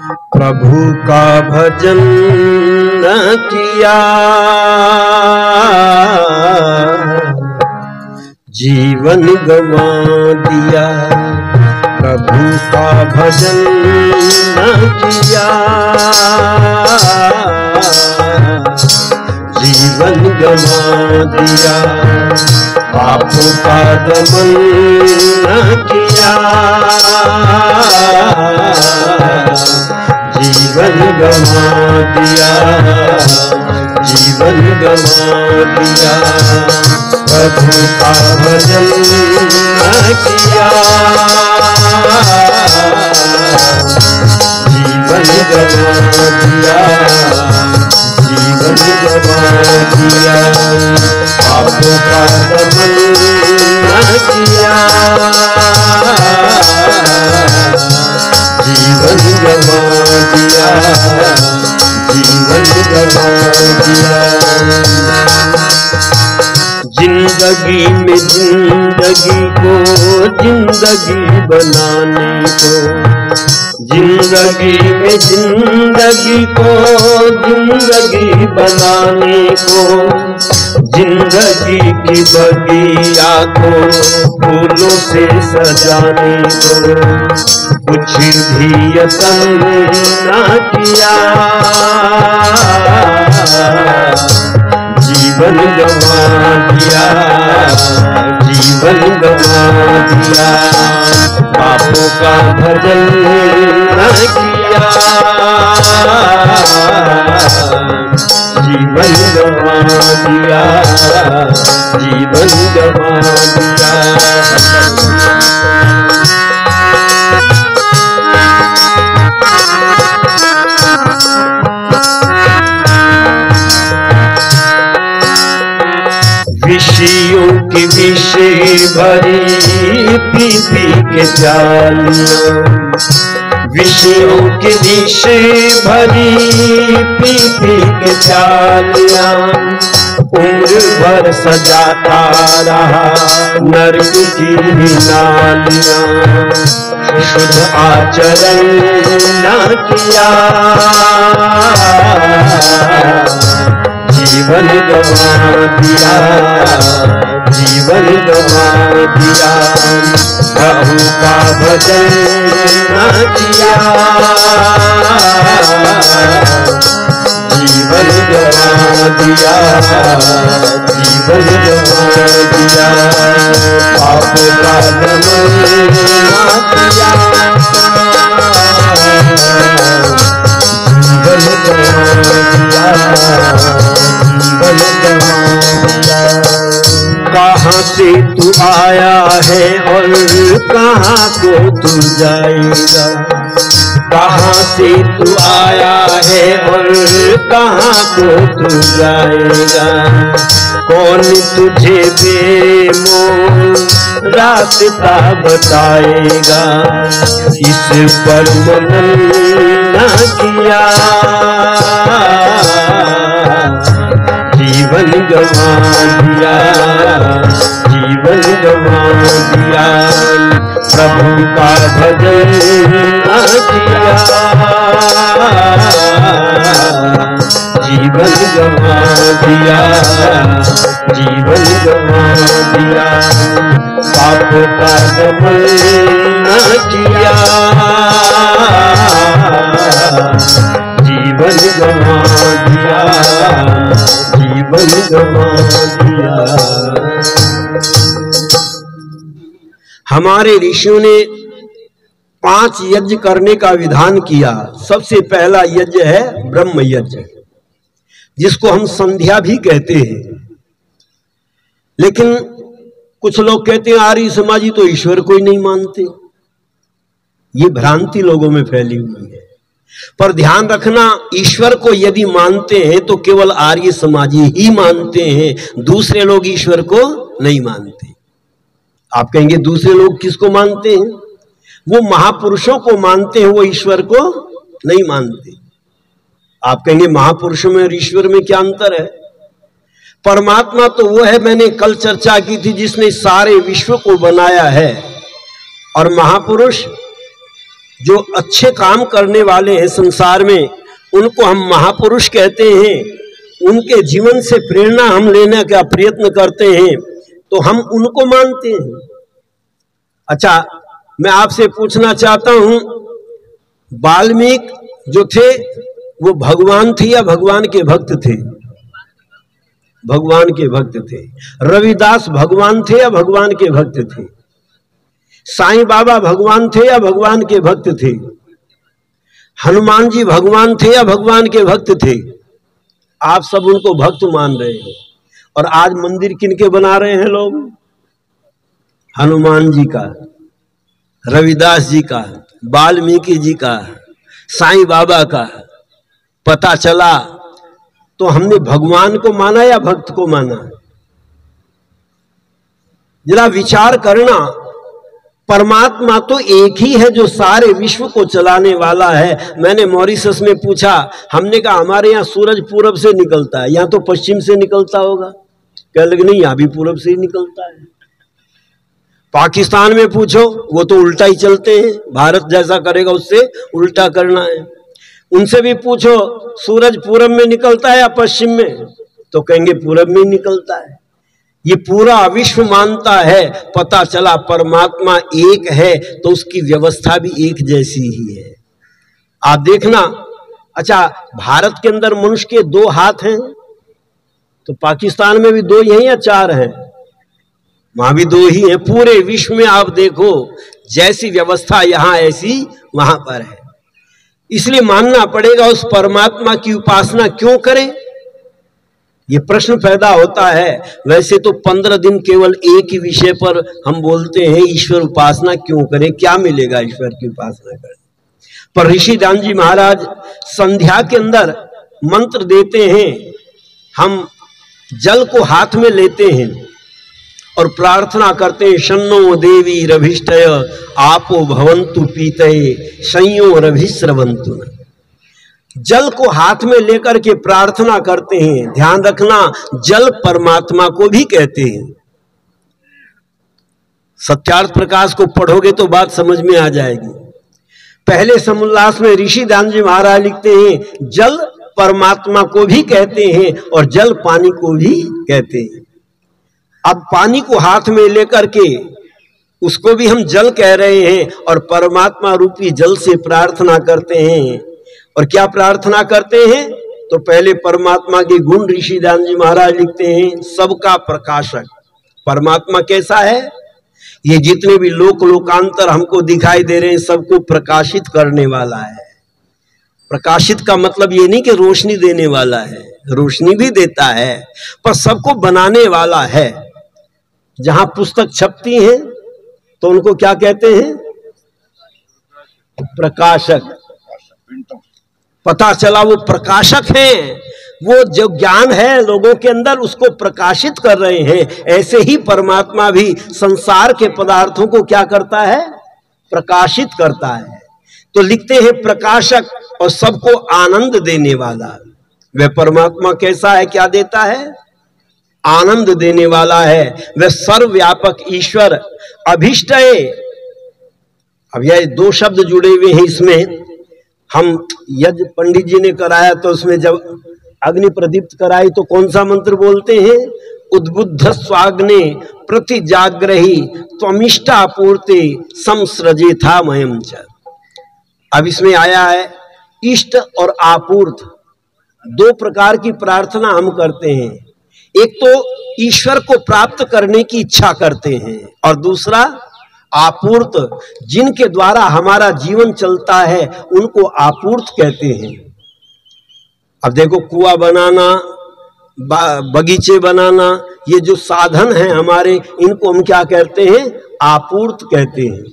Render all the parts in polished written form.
प्रभु का भजन न किया, जीवन गंवा दिया। प्रभु का भजन न किया, जीवन गंवा दिया। पापों का दमन न किया, जीवन गंवा दिया, जीवन गंवा दिया। प्रभु का भजन न किया, जीवन गंवा दिया, जीवन गंवा दिया। पापों का दमन न किया, जीवन गंवा दिया, जीवन गंवा दिया। जिंदगी में जिंदगी को जिंदगी बनाने को, जिंदगी में जिंदगी को जिंदगी बनाने को, जिंदगी की बगिया को फूलों से सजाने को, कुछ भी यत्न न किया, जीवन गंवा दिया, जीवन गंवा दिया। पापों का भजन न किया, जीवन गंवा दिया, जीवन गंवा दिया। विषयों की विषय भरी पी पी के प्यालियां, विषयों की विषय भरी पी पी के प्यालियां। उम्र भर सजाता रहा नर्क की नालियां, शुद्ध आचरण न किया, जीवन गंवा दिया, जीवन गंवा दिया। प्रभु का भजन न किया, जीवन गंवा दिया, जीवन गंवा दिया। पाप का दमन न किया, जीवन गंवा दिया, कहाँ से तू आया है और कहाँ को तू जाएगा, कहाँ से तू आया है और कहाँ को तू जाएगा। कौन तुझे बेमोल रास्ता बताएगा, इस पर मनन न किया, जीवन गंवा दिया, जीवन गंवा दिया। प्रभु का भजन न किया, जीवन गंवा दिया, जीवन गंवा दिया। पाप का दमन न किया, जीवन गंवा दिया, जीवन गंवा दिया। हमारे ऋषियों ने 5 यज्ञ करने का विधान किया। सबसे पहला यज्ञ है ब्रह्म यज्ञ, जिसको हम संध्या भी कहते हैं। लेकिन कुछ लोग कहते हैं आर्य समाजी तो ईश्वर को ही नहीं मानते। ये भ्रांति लोगों में फैली हुई है। पर ध्यान रखना, ईश्वर को यदि मानते हैं तो केवल आर्य समाजी ही मानते हैं, दूसरे लोग ईश्वर को नहीं मानते। आप कहेंगे दूसरे लोग किसको मानते हैं? वो महापुरुषों को मानते हैं, वो ईश्वर को नहीं मानते। आप कहेंगे महापुरुषों में और ईश्वर में क्या अंतर है? परमात्मा तो वो है, मैंने कल चर्चा की थी, जिसने सारे विश्व को बनाया है। और महापुरुष जो अच्छे काम करने वाले हैं संसार में, उनको हम महापुरुष कहते हैं। उनके जीवन से प्रेरणा हम लेने का प्रयत्न करते हैं तो हम उनको मानते हैं। अच्छा, मैं आपसे पूछना चाहता हूं, वाल्मीकि जो थे वो भगवान थे या भगवान के भक्त थे? भगवान के भक्त थे। रविदास भगवान थे या भगवान के भक्त थे? साईं बाबा भगवान थे या भगवान के भक्त थे? हनुमान जी भगवान थे या भगवान के भक्त थे? आप सब उनको भक्त मान रहे हैं। और आज मंदिर किनके बना रहे हैं लोग? हनुमान जी का, रविदास जी का, वाल्मीकि जी का, साईं बाबा का। पता चला तो हमने भगवान को माना या भक्त को माना? जरा विचार करना। परमात्मा तो एक ही है जो सारे विश्व को चलाने वाला है। मैंने मॉरिशस में पूछा, हमने कहा हमारे यहाँ सूरज पूरब से निकलता है, यहाँ तो पश्चिम से निकलता होगा। कह लगे नहीं, यहाँ भी पूरब से ही निकलता है। पाकिस्तान में पूछो, वो तो उल्टा ही चलते हैं, भारत जैसा करेगा उससे उल्टा करना है। उनसे भी पूछो सूरज पूरब में निकलता है या पश्चिम में, तो कहेंगे पूरब में निकलता है। ये पूरा विश्व मानता है। पता चला परमात्मा एक है तो उसकी व्यवस्था भी एक जैसी ही है। आप देखना। अच्छा, भारत के अंदर मनुष्य के 2 हाथ हैं, तो पाकिस्तान में भी 2 ही हैं या 4 हैं? वहां भी 2 ही हैं। पूरे विश्व में आप देखो, जैसी व्यवस्था यहां ऐसी वहां पर है। इसलिए मानना पड़ेगा उस परमात्मा की उपासना क्यों करें, ये प्रश्न पैदा होता है। वैसे तो 15 दिन केवल एक ही विषय पर हम बोलते हैं, ईश्वर उपासना क्यों करें, क्या मिलेगा ईश्वर की उपासना करें। पर ऋषि दान जी महाराज संध्या के अंदर मंत्र देते हैं। हम जल को हाथ में लेते हैं और प्रार्थना करते हैं, शन्नो देवी रभिष्टय आपो भवन्तु पीतये संयो रभिस्रवन्तु। जल को हाथ में लेकर के प्रार्थना करते हैं। ध्यान रखना, जल परमात्मा को भी कहते हैं। सत्यार्थ प्रकाश को पढ़ोगे तो बात समझ में आ जाएगी। पहले समोल्लास में ऋषि दान जी महाराज लिखते हैं, जल परमात्मा को भी कहते हैं और जल पानी को भी कहते हैं। अब पानी को हाथ में लेकर के उसको भी हम जल कह रहे हैं और परमात्मा रूपी जल से प्रार्थना करते हैं। और क्या प्रार्थना करते हैं? तो पहले परमात्मा के गुण ऋषि दान जी महाराज लिखते हैं, सबका प्रकाशक। परमात्मा कैसा है? ये जितने भी लोकांतर हमको दिखाई दे रहे हैं, सबको प्रकाशित करने वाला है। प्रकाशित का मतलब ये नहीं कि रोशनी देने वाला है, रोशनी भी देता है, पर सबको बनाने वाला है। जहां पुस्तक छपती हैं तो उनको क्या कहते हैं? प्रकाशक। पता चला वो प्रकाशक हैं। वो जो ज्ञान है लोगों के अंदर उसको प्रकाशित कर रहे हैं। ऐसे ही परमात्मा भी संसार के पदार्थों को क्या करता है? प्रकाशित करता है। तो लिखते हैं प्रकाशक और सबको आनंद देने वाला। वह परमात्मा कैसा है? क्या देता है? आनंद देने वाला है। वह सर्वव्यापक ईश्वर अभिष्टय। अब यह 2 शब्द जुड़े हुए हैं इसमें। हम यज्ञ पंडित जी ने कराया तो उसमें जब अग्नि प्रदीप्त कराई तो कौन सा मंत्र बोलते हैं? उद्बुद्ध स्वाग्ने प्रति जाग्रही त्वमिष्टा पूर्ति संसृजे था मयम च। अब इसमें आया है इष्ट और आपूर्त। 2 प्रकार की प्रार्थना हम करते हैं। एक तो ईश्वर को प्राप्त करने की इच्छा करते हैं और दूसरा आपूर्त, जिनके द्वारा हमारा जीवन चलता है उनको आपूर्त कहते हैं। अब देखो, कुआं बनाना, बगीचे बनाना, ये जो साधन हैं हमारे, इनको हम क्या कहते हैं? आपूर्त कहते हैं।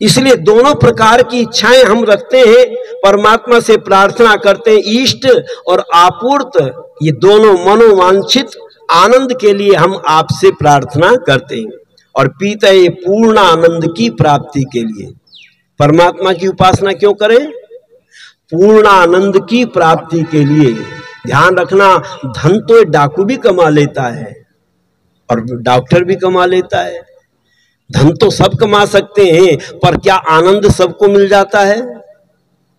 इसलिए दोनों प्रकार की इच्छाएं हम रखते हैं, परमात्मा से प्रार्थना करते हैं। इष्ट और आपूर्त, ये दोनों मनोवांछित आनंद के लिए हम आपसे प्रार्थना करते हैं। और पीते पूर्ण आनंद की प्राप्ति के लिए परमात्मा की उपासना क्यों करें? पूर्ण आनंद की प्राप्ति के लिए। ध्यान रखना, धन तो डाकू भी कमा लेता है और डॉक्टर भी कमा लेता है। धन तो सब कमा सकते हैं, पर क्या आनंद सबको मिल जाता है?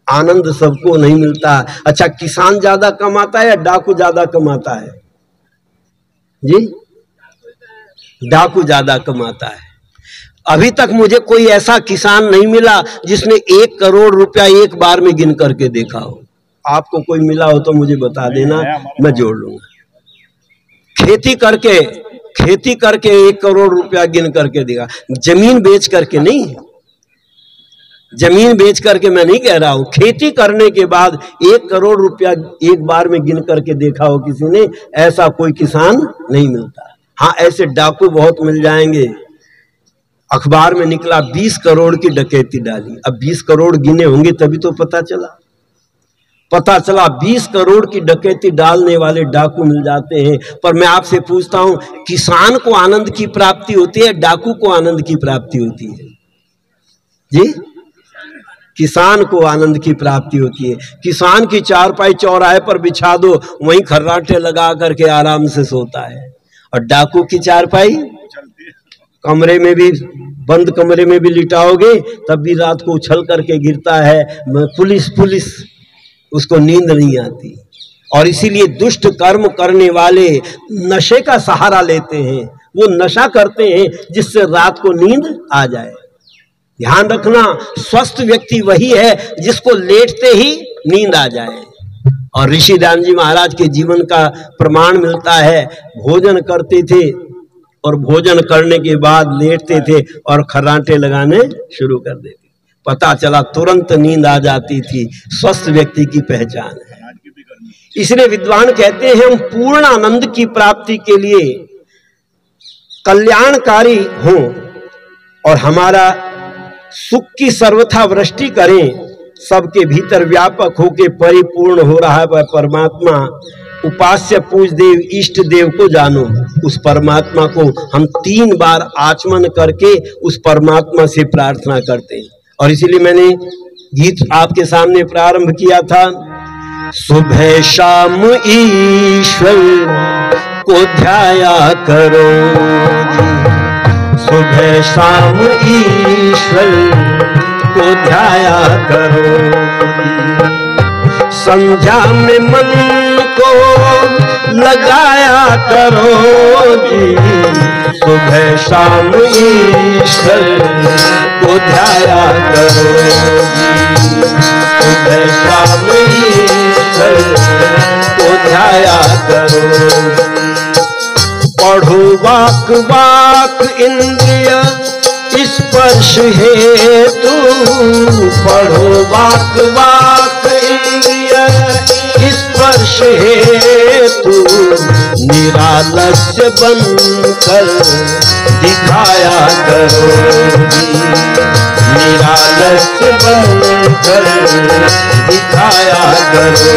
आनंद सबको नहीं मिलता। अच्छा, किसान ज्यादा कमाता है या डाकू ज्यादा कमाता है? जी, डाकू ज्यादा कमाता है। अभी तक मुझे कोई ऐसा किसान नहीं मिला जिसने 1 करोड़ रुपया एक बार में गिन करके देखा हो। आपको कोई मिला हो तो मुझे बता देना, मैं जोड़ लूंगा। खेती करके 1 करोड़ रुपया गिन करके देगा, जमीन बेच करके नहीं। जमीन बेच करके मैं नहीं कह रहा हूं, खेती करने के बाद 1 करोड़ रुपया एक बार में गिन करके देखा हो किसी ने, ऐसा कोई किसान नहीं मिलता। हाँ, ऐसे डाकू बहुत मिल जाएंगे। अखबार में निकला 20 करोड़ की डकैती डाली। अब 20 करोड़ गिने होंगे तभी तो पता चला 20 करोड़ की डकैती डालने वाले डाकू मिल जाते हैं। पर मैं आपसे पूछता हूं, किसान को आनंद की प्राप्ति होती है, डाकू को आनंद की प्राप्ति होती है? जी, किसान को आनंद की प्राप्ति होती है। किसान की चारपाई चौराहे पर बिछा दो, वहीं खर्राटे लगा करके आराम से सोता है। और डाकू की चारपाई कमरे में भी, बंद कमरे में भी लिटाओगे तब भी रात को उछल करके गिरता है। पुलिस उसको नींद नहीं आती। और इसीलिए दुष्ट कर्म करने वाले नशे का सहारा लेते हैं। वो नशा करते हैं जिससे रात को नींद आ जाए। ध्यान रखना, स्वस्थ व्यक्ति वही है जिसको लेटते ही नींद आ जाए। और ऋषि दान जी महाराज के जीवन का प्रमाण मिलता है। भोजन करते थे और भोजन करने के बाद लेटते थे और खर्राटे लगाने शुरू कर देते। पता चला तुरंत नींद आ जाती थी। स्वस्थ व्यक्ति की पहचान है। इसलिए विद्वान कहते हैं, हम पूर्ण आनंद की प्राप्ति के लिए कल्याणकारी हों और हमारा सुख की सर्वथा वृष्टि करें। सबके भीतर व्यापक होके परिपूर्ण हो रहा है परमात्मा। उपास्य पूज देव इष्ट देव को जानो। उस परमात्मा को हम 3 बार आचमन करके उस परमात्मा से प्रार्थना करते हैं। और इसीलिए मैंने गीत आपके सामने प्रारंभ किया था, सुबह शाम ईश्वर को ध्याया करो। सुबह शाम ईश्वर को ध्याया करो। संध्या में मन को लगाया करो जी। सुबह शाम ईश्वर को ध्याया करो जी। सुबह शाम ईश्वर को ध्याया करो। पढ़ो वाक वाक इंद्रिय स्पर्श हेतु। पढ़ो वाक वाक इंद्रिय स्पर्श हेतु। निरालस्य बनकर दिखाया करो। निरालस्य बनकर दिखाया करो।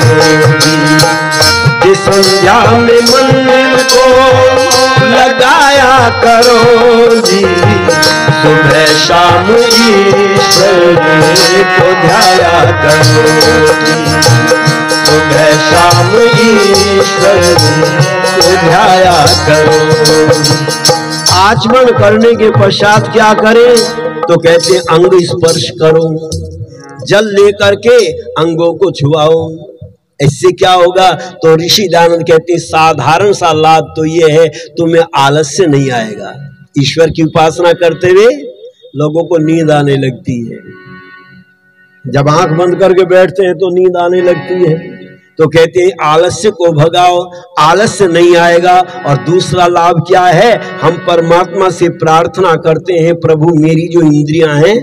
जिस संध्या में मन को लगाया करो जी। सुबह शाम ईश्वर को ध्याया करो। सुबह शाम ईश्वर को ध्याया करो। आचमन करने के पश्चात क्या करें? तो कहते अंग स्पर्श करो। जल लेकर के अंगों को छुआओ। इससे क्या होगा? तो ऋषि दयानंद कहते हैं, साधारण सा लाभ तो ये है, तुम्हें आलस्य नहीं आएगा। ईश्वर की उपासना करते हुए लोगों को नींद आने लगती है। जब आंख बंद करके बैठते हैं तो नींद आने लगती है। तो कहते हैं आलस्य को भगाओ, आलस्य नहीं आएगा। और दूसरा लाभ क्या है? हम परमात्मा से प्रार्थना करते हैं, प्रभु मेरी जो इंद्रियां हैं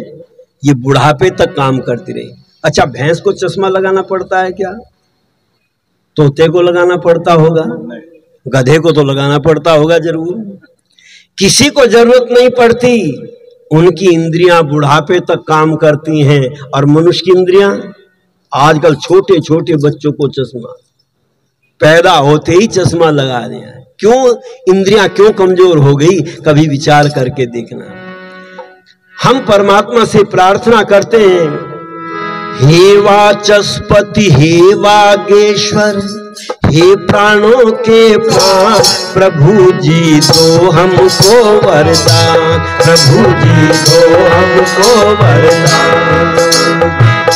ये बुढ़ापे तक काम करती रही। अच्छा, भैंस को चश्मा लगाना पड़ता है क्या? तोते को लगाना पड़ता होगा, गधे को तो लगाना पड़ता होगा जरूर। किसी को जरूरत नहीं पड़ती। उनकी इंद्रियां बुढ़ापे तक काम करती हैं। और मनुष्य की इंद्रियां, आजकल छोटे छोटे बच्चों को चश्मा, पैदा होते ही चश्मा लगा दिया। क्यों? इंद्रियां क्यों कमजोर हो गई? कभी विचार करके देखना। हम परमात्मा से प्रार्थना करते हैं, हे वाचस्पति, हे वागेश्वर, हे प्राणों के प्राण, प्रभु जी दो हमको वरदान, प्रभु जी दो हमको वरदान।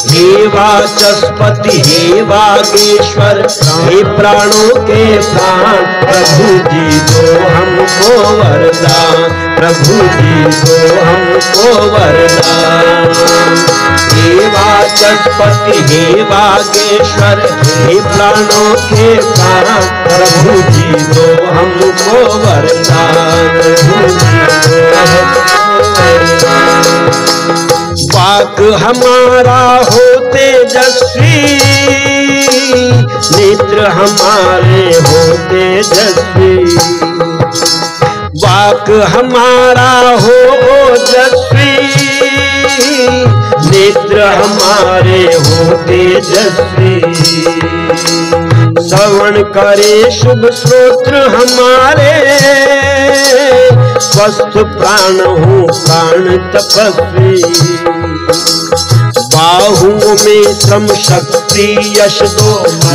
हे वाचस्पति हे वागेश्वर हे प्राणों के प्राण, प्रभु जी दो हमको वरदान, प्रभु जी दो हमको वरदान। हे वाचस्पति हे वागेश्वर हे प्राणों के प्राण, प्रभु जी दो हमको वरदान, प्रभु जी दो हमको वरदान। वाक हमारा हो तेजस्वी, नेत्र हमारे हो तेजस्वी, वाक हमारा हो ओजस्वी, नेत्र हमारे हो तेजस्वी। श्रवण करे शुभ श्रोत्र हमारे, स्वस्थ प्राण हो प्राण तपस्वी। बाहुओं में श्रम शक्ति यश दो,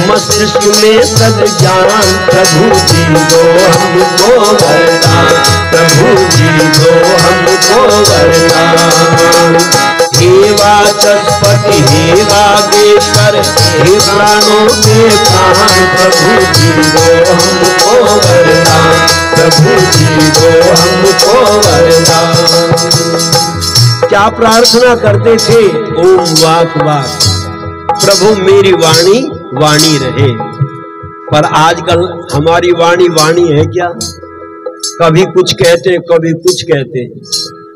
मस्तिष्क में सद्ज्ञान, प्रभु जी दो हमको वरदान, प्रभु जी दो हमको वरदान। हे वाचस्पति हे वागेश्वर हे प्राणों के प्राण, प्रभु जी दो हमको वरदान, प्रभु जी दो हमको वरदान। क्या प्रार्थना करते थे? ओम वाक वाक, प्रभु मेरी वाणी वाणी रहे। पर आजकल हमारी वाणी वाणी है क्या? कभी कुछ कहते कभी कुछ कहते।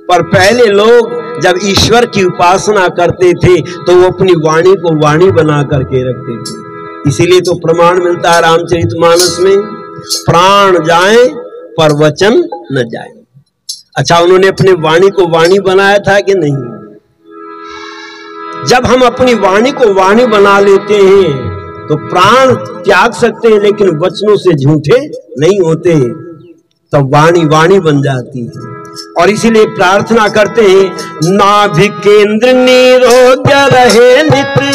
पर पहले लोग जब ईश्वर की उपासना करते थे तो वो अपनी वाणी को वाणी बना करके रखते थे। इसीलिए तो प्रमाण मिलता है रामचरितमानस में, प्राण जाए पर वचन न जाए। अच्छा, उन्होंने अपने वाणी को वाणी बनाया था कि नहीं? जब हम अपनी वाणी को वाणी बना लेते हैं तो प्राण त्याग सकते हैं, लेकिन वचनों से झूठे नहीं होते, तब वाणी वाणी बन जाती है। और इसीलिए प्रार्थना करते हैं, नाभि केंद्र निरोग्य रहे नित्य,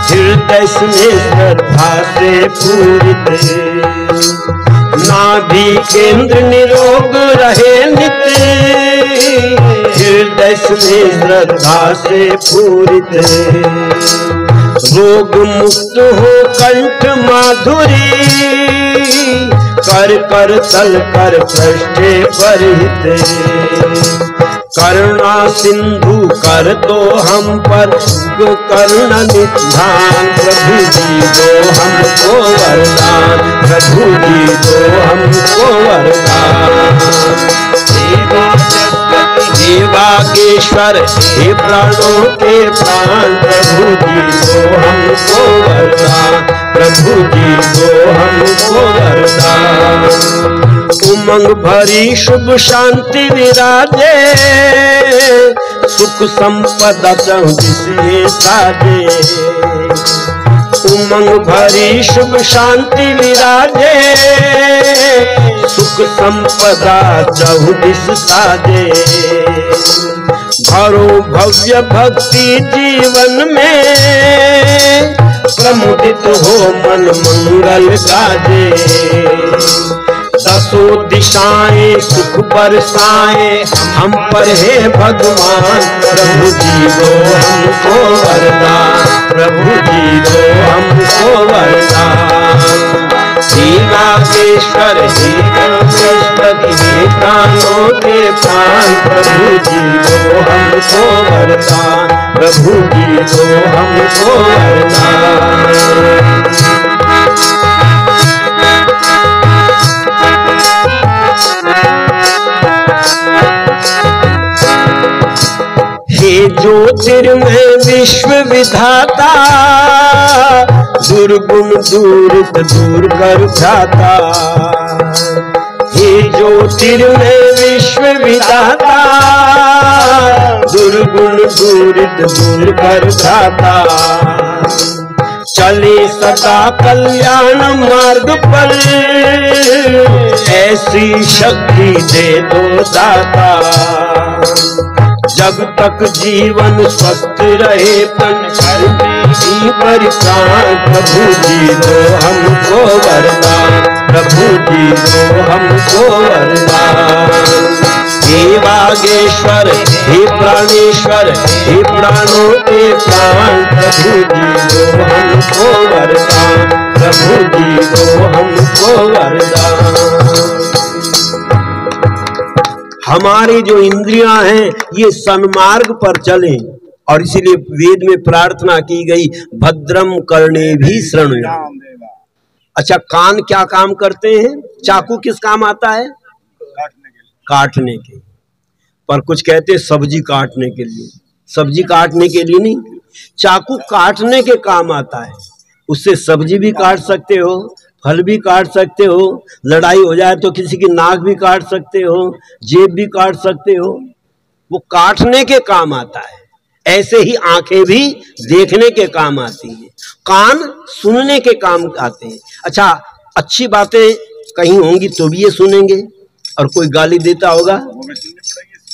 हृदय में श्रद्धा से पूरित। नाभि केंद्र निरोग रहे नित्य, हृदय में श्रद्धा से पूरित। रोग मुक्त हो कंठ माधुरी, कर कर तल कर पृष्ठे परिहित। करुणा सिंधु कर दो हम पर करुणा निधान, प्रभु जी दो हमको वरदान, प्रभु जी दो हमको वरदान। हे वागेश्वर हे प्राणों के प्राण, प्रभु जी दो हमको वरदान, प्रभु जी दो हमको वरदान। उमंग भरी शुभ शांति विराजे, सुख संपदा चौदिशे साजे। उमंग भरी शुभ शांति विराजे, सुख संपदा चौदिश साजे। भरो भव्य भक्ति जीवन में, प्रमुदित हो मन मंगल गाजे। दसों दिशाएं सुख बरसाएं हम पर है भगवान, प्रभु जी दो हमको वरदान, प्रभु जी दो हमको वरदान। हे नागेश्वर हे गणेश्वर हे प्राणों के प्राण, प्रभु जी दो हमको वरदान, प्रभु जी दो हमको वरदान। हे ज्योतिर्मय विश्व विधाता, दुर्गुण दूरित दूर कर जाता। हे ज्योतिर्मय विश्व विधाता, दुर्गुण दूरित दूर कर जाता। चले सदा कल्याण मार्ग पर, ऐसी शक्ति दे दो दाता। जब तक जीवन स्वस्थ रहे तन इसी पर प्राण प्रभु जी दो हमको वरदान, प्रभु जी दो हमको वरदान। हे वागेश्वर हे प्राणेश्वर हे प्राणों के प्राण, प्रभु जी दो हमको वरदान, प्रभु जी दो हमको वरदान। हमारी जो इंद्रियां हैं ये सन्मार्ग पर चलें, और इसीलिए वेद में प्रार्थना की गई भद्रम कर्णे भी शृणुयाम। अच्छा, कान क्या काम करते हैं? चाकू किस काम आता है? काटने के। पर कुछ कहते हैं सब्जी काटने के लिए। सब्जी काटने के लिए नहीं, चाकू काटने के काम आता है। उससे सब्जी भी काट सकते हो, फल भी काट सकते हो, लड़ाई हो जाए तो किसी की नाक भी काट सकते हो, जेब भी काट सकते हो। वो काटने के काम आता है। ऐसे ही आंखें भी देखने के काम आती हैं, कान सुनने के काम आते हैं। अच्छा, अच्छी बातें कहीं होंगी तो भी ये सुनेंगे, और कोई गाली देता होगा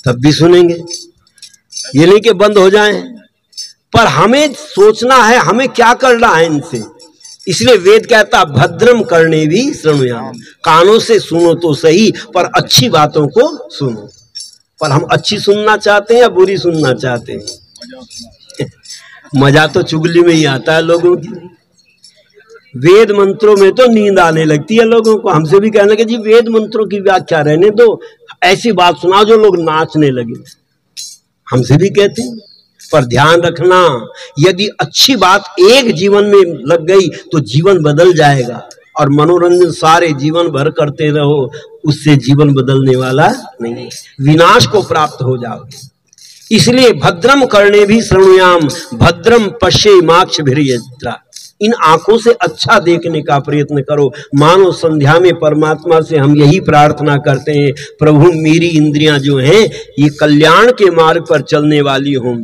तब भी सुनेंगे। ये नहीं कि बंद हो जाएं, पर हमें सोचना है हमें क्या करना है इनसे। इसलिए वेद कहता भद्रम करने भी शृणुयाम। कानों से सुनो तो सही, पर अच्छी बातों को सुनो। पर हम अच्छी सुनना चाहते हैं या बुरी सुनना चाहते हैं? मजा तो चुगली में ही आता है लोगों की। वेद मंत्रों में तो नींद आने लगती है लोगों को। हमसे भी कहने लगे जी वेद मंत्रों की व्याख्या रहने दो, ऐसी बात सुनाओ जो लोग नाचने लगे। हमसे भी कहते हैं, पर ध्यान रखना, यदि अच्छी बात एक जीवन में लग गई तो जीवन बदल जाएगा, और मनोरंजन सारे जीवन भर करते रहो, उससे जीवन बदलने वाला नहीं, विनाश को प्राप्त हो जाओगे। इसलिए भद्रम करने भी शृणुयाम, भद्रम पश्येमाक्षभिर्यजत्रा। इन आंखों से अच्छा देखने का प्रयत्न करो। मानो संध्या में परमात्मा से हम यही प्रार्थना करते हैं, प्रभु मेरी इंद्रियां जो हैं ये कल्याण के मार्ग पर चलने वाली हों।